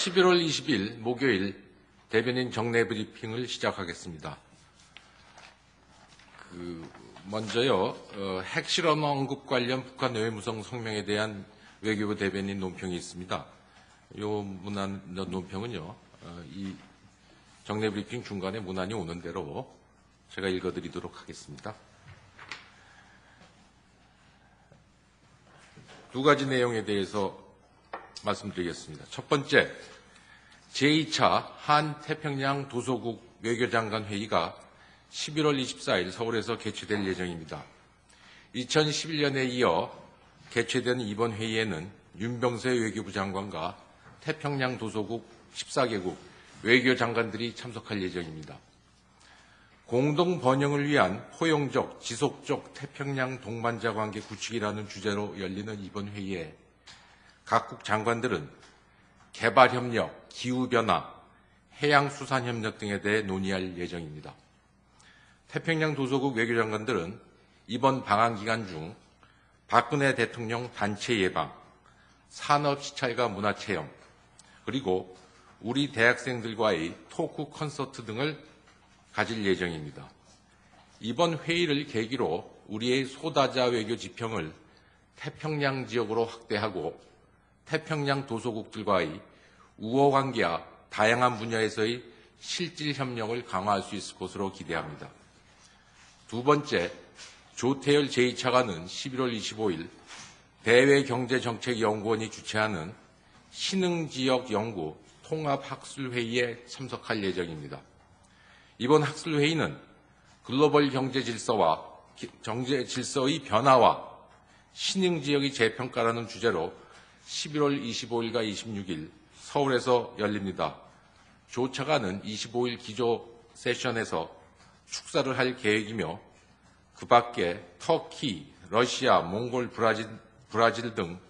11월 20일 목요일 대변인 정례 브리핑을 시작하겠습니다. 먼저요, 핵실험 언급 관련 북한 외무성 성명에 대한 외교부 대변인 논평이 있습니다. 이 논평은요, 이 정례 브리핑 중간에 문안이 오는 대로 제가 읽어드리도록 하겠습니다. 두 가지 내용에 대해서 말씀드리겠습니다. 첫 번째, 제2차 한태평양 도서국 외교장관 회의가 11월 24일 서울에서 개최될 예정입니다. 2011년에 이어 개최된 이번 회의에는 윤병세 외교부 장관과 태평양 도서국 14개국 외교장관들이 참석할 예정입니다. 공동 번영을 위한 포용적, 지속적 태평양 동반자 관계 구축이라는 주제로 열리는 이번 회의에 각국 장관들은 개발협력, 기후변화, 해양수산협력 등에 대해 논의할 예정입니다. 태평양 도서국 외교장관들은 이번 방한 기간 중 박근혜 대통령 단체 예방, 산업 시찰과 문화체험, 그리고 우리 대학생들과의 토크 콘서트 등을 가질 예정입니다. 이번 회의를 계기로 우리의 소다자 외교 지평을 태평양 지역으로 확대하고 태평양 도서국들과의 우호 관계와 다양한 분야에서의 실질 협력을 강화할 수 있을 것으로 기대합니다. 두 번째, 조태열 제2차관은 11월 25일 대외경제정책연구원이 주최하는 신흥지역 연구 통합학술회의에 참석할 예정입니다. 이번 학술회의는 글로벌 경제 질서와 경제 질서의 변화와 신흥지역의 재평가라는 주제로 11월 25일과 26일 서울에서 열립니다. 조 차관은 25일 기조 세션에서 축사를 할 계획이며 그 밖에 터키, 러시아, 몽골, 브라질 등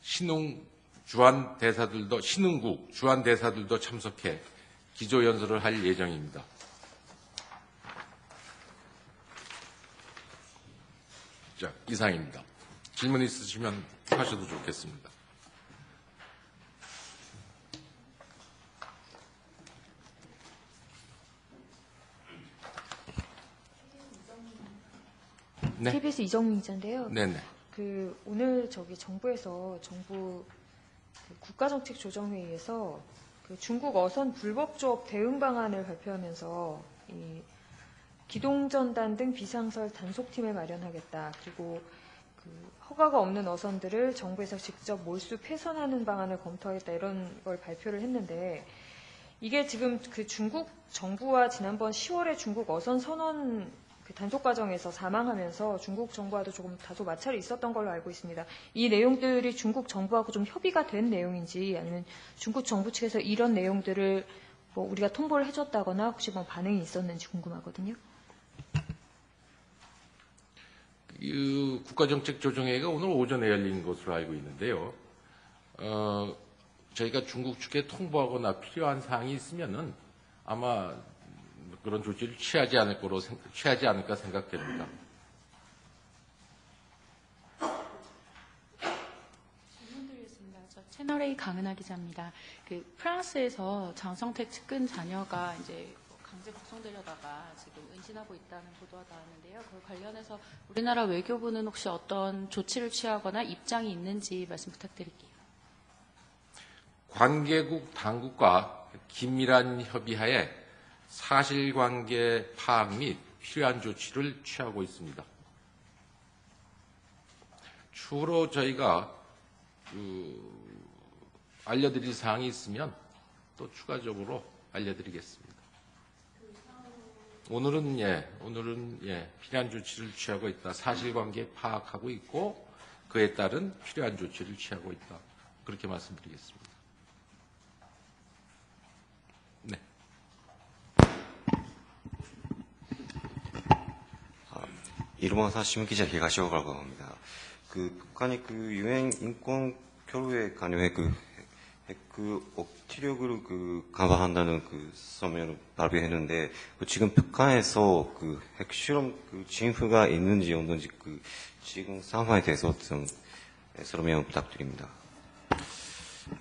신흥국 주한 대사들도 참석해 기조 연설을 할 예정입니다. 자, 이상입니다. 질문 있으시면 하셔도 좋겠습니다. 네. KBS 이정민 기자인데요. 네네. 오늘 정부에서 국가정책조정회의에서 중국 어선 불법 조업 대응 방안을 발표하면서 이 기동전단 등 비상설 단속팀을 마련하겠다. 그리고 허가가 없는 어선들을 정부에서 직접 몰수 폐선하는 방안을 검토하겠다. 이런 걸 발표를 했는데 이게 지금 중국 정부와 지난번 10월에 중국 어선 선원 단속 과정에서 사망하면서 중국 정부와도 조금 다소 마찰이 있었던 걸로 알고 있습니다. 이 내용들이 중국 정부하고 좀 협의가 된 내용인지 아니면 중국 정부 측에서 이런 내용들을 우리가 통보를 해줬다거나 혹시 반응이 있었는지 궁금하거든요. 국가정책조정회의가 오늘 오전에 열린 것으로 알고 있는데요. 저희가 중국 측에 통보하거나 필요한 사항이 있으면은 아마 그런 조치를 취하지 않을까 생각됩니다. 질문 드리겠습니다. 저 채널A 강은하 기자입니다. 프랑스에서 장성택 측근 자녀가 이제 강제 북송되려다가 지금 은신하고 있다는 보도가 나왔는데요. 그 관련해서 우리나라 외교부는 혹시 어떤 조치를 취하거나 입장이 있는지 말씀 부탁드릴게요. 관계국 당국과 긴밀한 협의하에 사실관계 파악 및 필요한 조치를 취하고 있습니다. 추후로 저희가 알려드릴 사항이 있으면 또 추가적으로 알려드리겠습니다. 오늘은 필요한 조치를 취하고 있다. 사실관계 파악하고 있고 그에 따른 필요한 조치를 취하고 있다. 그렇게 말씀드리겠습니다. 네. 이루마사 신문기자 기가시오라고 합니다. 북한이 유엔 인권 교류에 관여해 억지력을 강화한다는 서면을 발표했는데 지금 북한에서 핵실험 징후가 있는지 없는지 지금 상황에 대해서 좀 설명 부탁드립니다.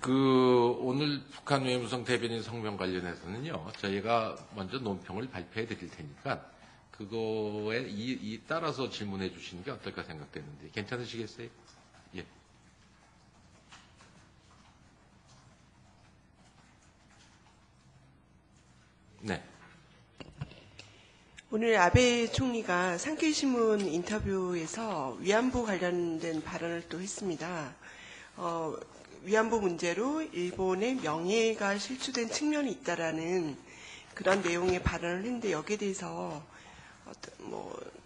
오늘 북한 외무성 대변인 성명 관련해서는요, 저희가 먼저 논평을 발표해 드릴 테니까, 그거에 따라서 질문해 주시는 게 어떨까 생각되는데, 괜찮으시겠어요? 예. 네. 오늘 아베 총리가 산케이신문 인터뷰에서 위안부 관련된 발언을 또 했습니다. 위안부 문제로 일본의 명예가 실추된 측면이 있다라는 그런 내용의 발언을 했는데 여기에 대해서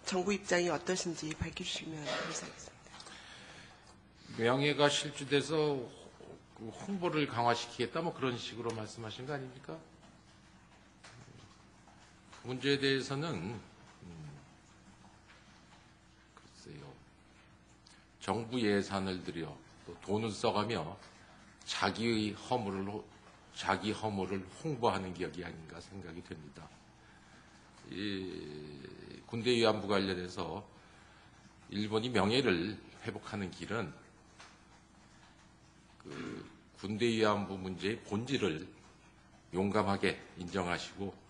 정부 입장이 어떠신지 밝혀주시면 감사하겠습니다. 명예가 실추돼서 홍보를 강화시키겠다 뭐 그런 식으로 말씀하신 거 아닙니까? 문제에 대해서는 글쎄요, 정부 예산을 들여 또 돈을 써가며 자기 허물을 홍보하는 격이 아닌가 생각이 됩니다. 이 군대 위안부 관련해서 일본이 명예를 회복하는 길은 군대 위안부 문제의 본질을 용감하게 인정하시고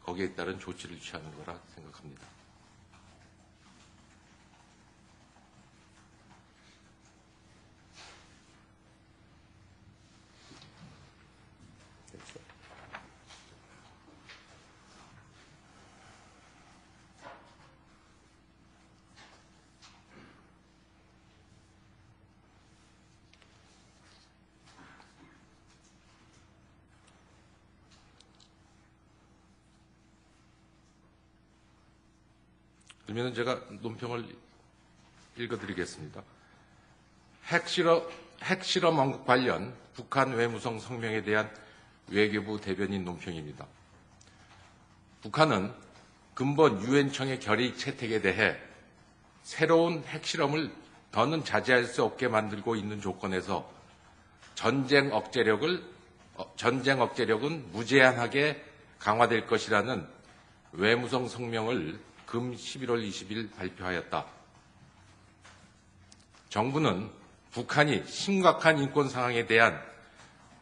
거기에 따른 조치를 취하는 거라 생각합니다. 그러면 제가 논평을 읽어드리겠습니다. 핵실험 언급 관련 북한 외무성 성명에 대한 외교부 대변인 논평입니다. 북한은 근본 유엔청의 결의 채택에 대해 새로운 핵실험을 더는 자제할 수 없게 만들고 있는 조건에서 전쟁 억제력은 무제한하게 강화될 것이라는 외무성 성명을 금 11월 20일 발표하였다. 정부는 북한이 심각한 인권 상황에 대한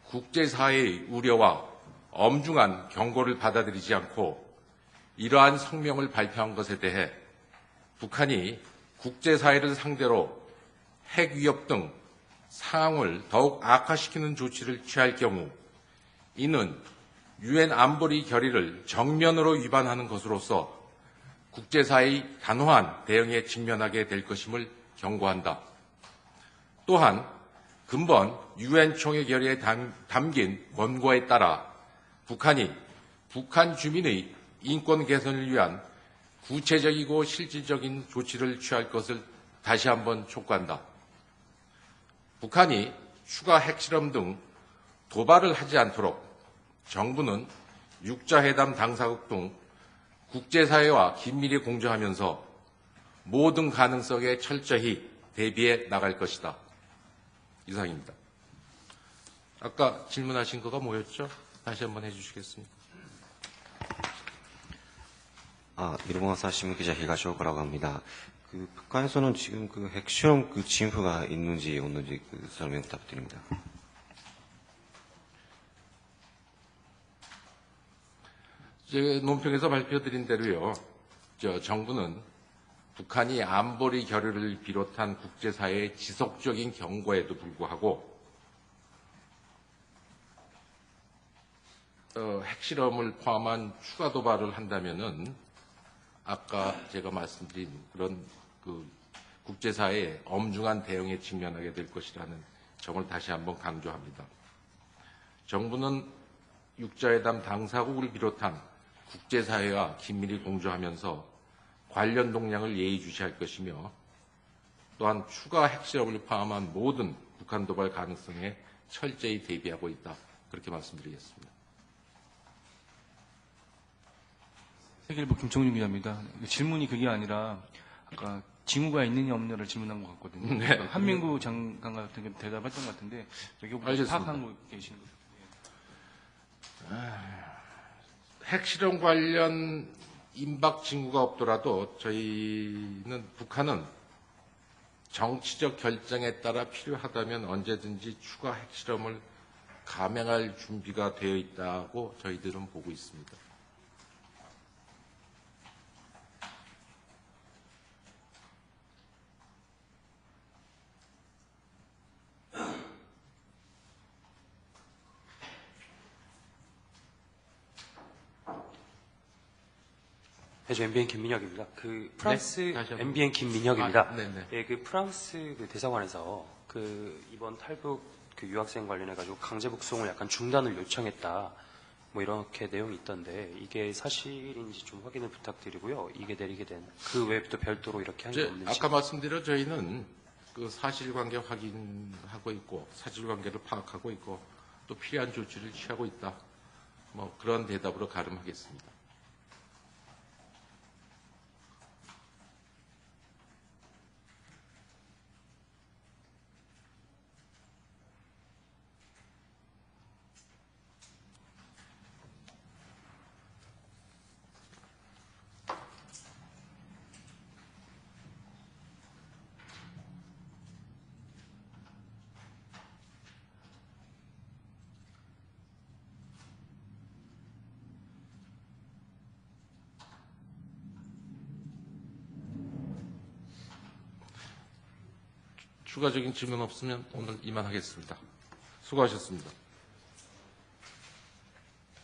국제사회의 우려와 엄중한 경고를 받아들이지 않고 이러한 성명을 발표한 것에 대해 북한이 국제사회를 상대로 핵위협 등 상황을 더욱 악화시키는 조치를 취할 경우 이는 유엔 안보리 결의를 정면으로 위반하는 것으로서 국제사회의 단호한 대응에 직면하게 될 것임을 경고한다. 또한 근본 유엔 총회 결의에 담긴 권고에 따라 북한이 북한 주민의 인권 개선을 위한 구체적이고 실질적인 조치를 취할 것을 다시 한번 촉구한다. 북한이 추가 핵실험 등 도발을 하지 않도록 정부는 육자회담 당사국 등 국제사회와 긴밀히 공조하면서 모든 가능성에 철저히 대비해 나갈 것이다. 이상입니다. 아까 질문하신 거가 뭐였죠? 다시 한번 해주시겠습니까? 일본 아사히 기자 히가시오카라고 합니다. 북한에서는 지금 핵실험 징후가 있는지 없는지 설명 부탁드립니다. 제 논평에서 발표드린 대로요. 정부는 북한이 안보리 결의를 비롯한 국제사회의 지속적인 경고에도 불구하고 핵실험을 포함한 추가 도발을 한다면은 아까 제가 말씀드린 그런 국제사회의 엄중한 대응에 직면하게 될 것이라는 점을 다시 한번 강조합니다. 정부는 육자회담 당사국을 비롯한 국제사회와 긴밀히 공조하면서 관련 동향을 예의주시할 것이며 또한 추가 핵실험을 포함한 모든 북한 도발 가능성에 철저히 대비하고 있다. 그렇게 말씀드리겠습니다. 세계일보 김청준 기자입니다. 질문이 그게 아니라 아까 징후가 있느냐 없느냐를 질문한 것 같거든요. 네. 한민구 장관 같은 게 대답했던 것 같은데 여기 파악하고 계신 거예요. 핵실험 관련 임박 징후가 없더라도 저희는 북한은 정치적 결정에 따라 필요하다면 언제든지 추가 핵실험을 감행할 준비가 되어 있다고 저희들은 보고 있습니다. 저 MBN 김민혁입니다. 그 프랑스 네? 다시 한번. MBN 김민혁입니다. 아, 네네. 예, 그 프랑스 그 대사관에서 그 이번 탈북 그 유학생 관련해 가지고 강제 북송을 약간 중단을 요청했다. 뭐 이렇게 내용이 있던데 이게 사실인지 좀 확인을 부탁드리고요. 이게 내리게 된 그 외에 또 별도로 이렇게 한 게 없는지. 아까 말씀드린 저희는 그 사실관계 확인하고 있고 사실관계를 파악하고 있고 또 필요한 조치를 취하고 있다. 뭐 그런 대답으로 가름하겠습니다. 추가적인 질문 없으면 오늘 이만하겠습니다. 수고하셨습니다.